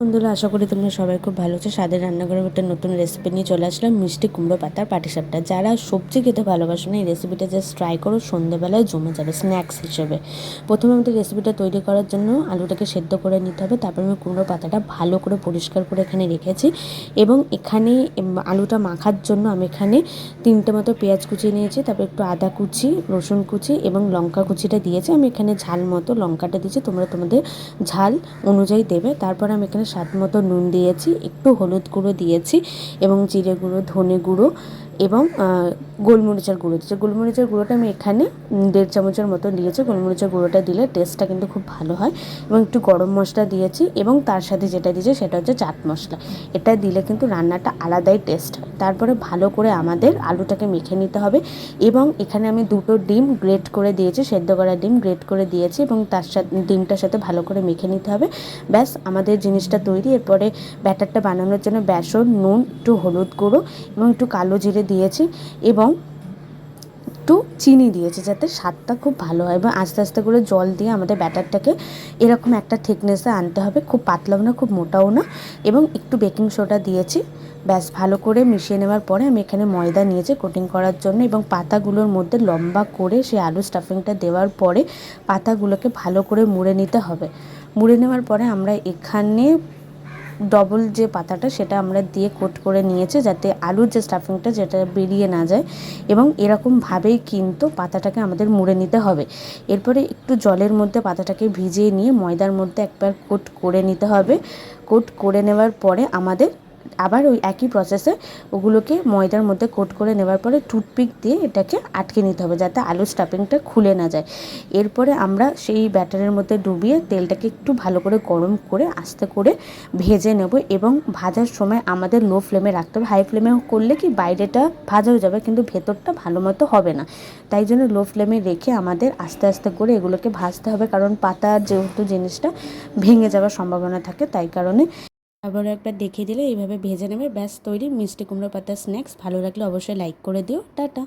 বন্ধুরা, আশা করি তোমরা সবাই খুব ভালো আছো। স্বাদের রান্নাঘরের একটা নতুন রেসিপি নিয়ে চলে আসলাম, মিষ্টি কুমড়ো পাতার পাটিসাপটা। যারা সবজি খেতে ভালোবাসো না, এই রেসিপিটা জাস্ট ট্রাই করো, সন্ধ্যেবেলায় জমে যাবে স্ন্যাক্স হিসেবে। প্রথমে আমাদের রেসিপিটা তৈরি করার জন্য আলুটাকে সেদ্ধ করে নিতে হবে। তারপর আমি কুমড়ো পাতাটা ভালো করে পরিষ্কার করে এখানে রেখেছি এবং এখানে আলুটা মাখার জন্য আমি এখানে 3টে মতো পেঁয়াজ কুচি নিয়েছি, তারপর একটু আদা কুচি, রসুন কুচি এবং লঙ্কা কুচিটা দিয়েছি। আমি এখানে ঝাল মতো লঙ্কাটা দিয়েছি, তোমরা তোমাদের ঝাল অনুযায়ী দেবে। তারপর আমি এখানে স্বাদ মতো নুন দিয়েছি, একটু হলুদ গুঁড়ো দিয়েছি এবং জিরে গুঁড়ো, ধনে গুঁড়ো এবং গোলমরিচের গুঁড়ো দিয়েছি। গোলমরিচের গুঁড়োটা আমি এখানে 1.5 চামচের মতো দিয়েছি। গোলমরিচের গুঁড়োটা দিলে টেস্টটা কিন্তু খুব ভালো হয়। এবং একটু গরম মশলা দিয়েছি এবং তার সাথে যেটা দিয়েছি সেটা হচ্ছে চাট মশলা। এটা দিলে কিন্তু রান্নাটা আলাদাই টেস্ট হয়। তারপরে ভালো করে আমাদের আলুটাকে মেখে নিতে হবে এবং এখানে আমি 2টো ডিম গ্রেট করে দিয়েছি, সেদ্ধ করা ডিম গ্রেট করে দিয়েছি এবং তার সাথে ডিমটার সাথে ভালো করে মেখে নিতে হবে। ব্যাস, আমাদের জিনিসটা তৈরি। এরপরে ব্যাটারটা বানানোর জন্য বেসন, নুন, একটু হলুদ গুঁড়ো এবং একটু কালো জিরে দিয়েছি এবং একটু চিনি দিয়েছি যাতে স্বাদটা খুব ভালো হয়। এবং আস্তে আস্তে করে জল দিয়ে আমাদের ব্যাটারটাকে এরকম একটা থিকনেসে আনতে হবে, খুব পাতলাও না খুব মোটাও না। এবং একটু বেকিং সোডা দিয়েছি। ব্যাস, ভালো করে মিশিয়ে নেওয়ার পরে আমি এখানে ময়দা নিয়েছি কোটিং করার জন্য এবং পাতাগুলোর মধ্যে লম্বা করে সেই আলু স্টাফিংটা দেওয়ার পরে পাতাগুলোকে ভালো করে মুড়ে নিতে হবে। মুড়ে নেওয়ার পরে আমরা এখানে ডবল যে পাতাটা সেটা আমরা দিয়ে কোট করে নিয়েছি যাতে আলুর যে স্টাফিংটা যেটা বেরিয়ে না যায়। এবং এরকমভাবেই কিন্তু পাতাটাকে আমাদের মুড়ে নিতে হবে। এরপরে একটু জলের মধ্যে পাতাটাকে ভিজিয়ে নিয়ে ময়দার মধ্যে একবার কোট করে নিতে হবে। কোট করে নেওয়ার পরে আমাদের আবার ওই একই প্রসেসে ওগুলোকে ময়দার মধ্যে কোট করে নেওয়ার পরে টুথপিক দিয়ে এটাকে আটকে নিতে হবে যাতে আলুর স্টাফিংটা খুলে না যায়। এরপরে আমরা সেই ব্যাটারের মধ্যে ডুবিয়ে তেলটাকে একটু ভালো করে গরম করে আস্তে করে ভেজে নেব এবং ভাজার সময় আমাদের লো ফ্লেমে রাখতে হবে। হাই ফ্লেমে করলে কি বাইরেটা ভাজা হয়ে যাবে কিন্তু ভেতরটা ভালো মতো হবে না। তাই জন্য লো ফ্লেমে রেখে আমাদের আস্তে আস্তে করে এগুলোকে ভাজতে হবে, কারণ পাতার যেহেতু জিনিসটা ভেঙে যাওয়ার সম্ভাবনা থাকে, তাই কারণে আবারও একবার দেখিয়ে দিলে এইভাবে ভেজে নেবে। ব্যাস তৈরি মিষ্টি কুমড়ো পাতার স্ন্যাক্স। ভালো লাগলে অবশ্যই লাইক করে দিও। টাটা।